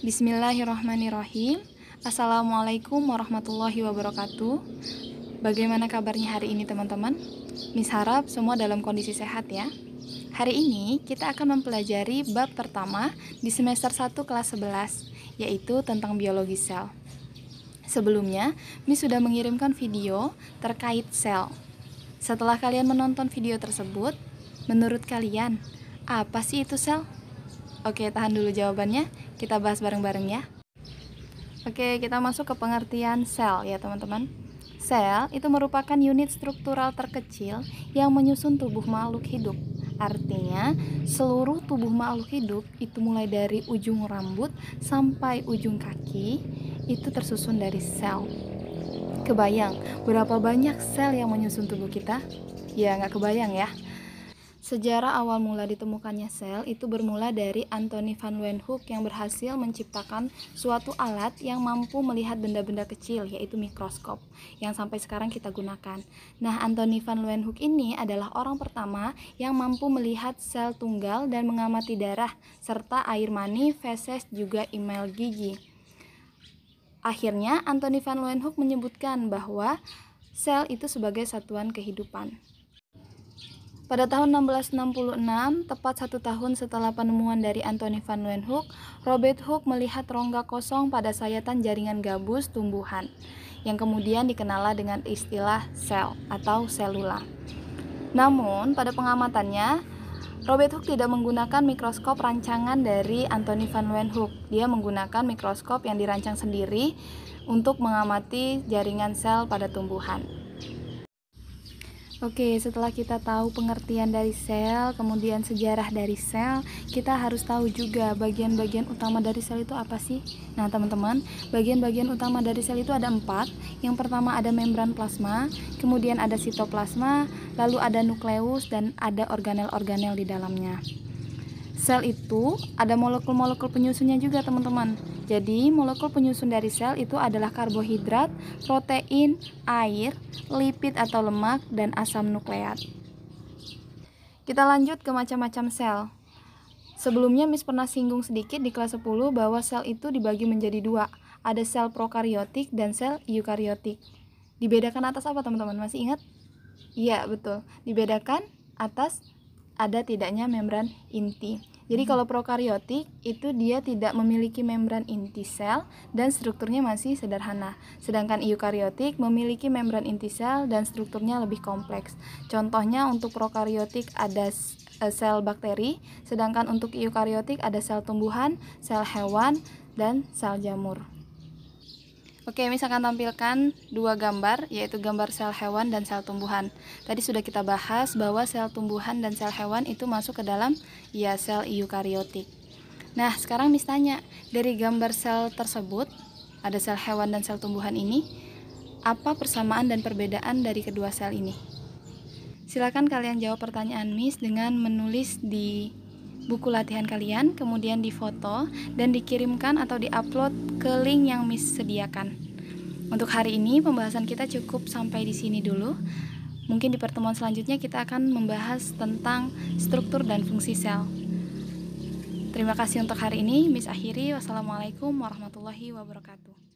Bismillahirrahmanirrahim. Assalamualaikum warahmatullahi wabarakatuh. Bagaimana kabarnya hari ini teman-teman? Miss harap semua dalam kondisi sehat ya. Hari ini kita akan mempelajari bab pertama di semester 1 kelas 11, yaitu tentang biologi sel. Sebelumnya, Miss sudah mengirimkan video terkait sel. Setelah kalian menonton video tersebut, menurut kalian, apa sih itu sel? Oke, tahan dulu jawabannya, kita bahas bareng-bareng ya. Oke, kita masuk ke pengertian sel ya teman-teman. Sel itu merupakan unit struktural terkecil yang menyusun tubuh makhluk hidup. Artinya, seluruh tubuh makhluk hidup itu mulai dari ujung rambut sampai ujung kaki itu tersusun dari sel. Kebayang berapa banyak sel yang menyusun tubuh kita? Ya, nggak kebayang ya. Sejarah awal mula ditemukannya sel itu bermula dari Anthony van Leeuwenhoek yang berhasil menciptakan suatu alat yang mampu melihat benda-benda kecil, yaitu mikroskop, yang sampai sekarang kita gunakan. Nah, Anthony van Leeuwenhoek ini adalah orang pertama yang mampu melihat sel tunggal dan mengamati darah, serta air mani, feses, juga email gigi. Akhirnya, Anthony van Leeuwenhoek menyebutkan bahwa sel itu sebagai satuan kehidupan. Pada tahun 1666, tepat 1 tahun setelah penemuan dari Anthony van Leeuwenhoek, Robert Hooke melihat rongga kosong pada sayatan jaringan gabus tumbuhan, yang kemudian dikenal dengan istilah sel atau selula. Namun, pada pengamatannya, Robert Hooke tidak menggunakan mikroskop rancangan dari Anthony van Leeuwenhoek. Dia menggunakan mikroskop yang dirancang sendiri untuk mengamati jaringan sel pada tumbuhan. Oke, setelah kita tahu pengertian dari sel, kemudian sejarah dari sel, kita harus tahu juga bagian-bagian utama dari sel itu apa sih? Nah teman-teman, bagian-bagian utama dari sel itu ada 4. Yang pertama ada membran plasma, kemudian ada sitoplasma, lalu ada nukleus, dan ada organel-organel di dalamnya. Sel itu ada molekul-molekul penyusunnya juga teman-teman. Jadi molekul penyusun dari sel itu adalah karbohidrat, protein, air, lipid atau lemak, dan asam nukleat. Kita lanjut ke macam-macam sel. Sebelumnya Miss pernah singgung sedikit di kelas 10 bahwa sel itu dibagi menjadi 2. Ada sel prokariotik dan sel eukariotik. Dibedakan atas apa teman-teman? Masih ingat? Iya, betul. Dibedakan atas ada tidaknya membran inti. Jadi kalau prokariotik itu dia tidak memiliki membran inti sel dan strukturnya masih sederhana. Sedangkan eukariotik memiliki membran inti sel dan strukturnya lebih kompleks. Contohnya untuk prokariotik ada sel bakteri, sedangkan untuk eukariotik ada sel tumbuhan, sel hewan, dan sel jamur. Oke, Miss akan tampilkan 2 gambar, yaitu gambar sel hewan dan sel tumbuhan. Tadi sudah kita bahas bahwa sel tumbuhan dan sel hewan itu masuk ke dalam sel eukariotik. Nah, sekarang Miss tanya, dari gambar sel tersebut, ada sel hewan dan sel tumbuhan ini, apa persamaan dan perbedaan dari kedua sel ini? Silakan kalian jawab pertanyaan Miss dengan menulis di buku latihan kalian, kemudian difoto dan dikirimkan atau diupload ke link yang Miss sediakan. Untuk hari ini pembahasan kita cukup sampai di sini dulu. Mungkin di pertemuan selanjutnya kita akan membahas tentang struktur dan fungsi sel. Terima kasih untuk hari ini. Miss akhiri. Wassalamualaikum warahmatullahi wabarakatuh.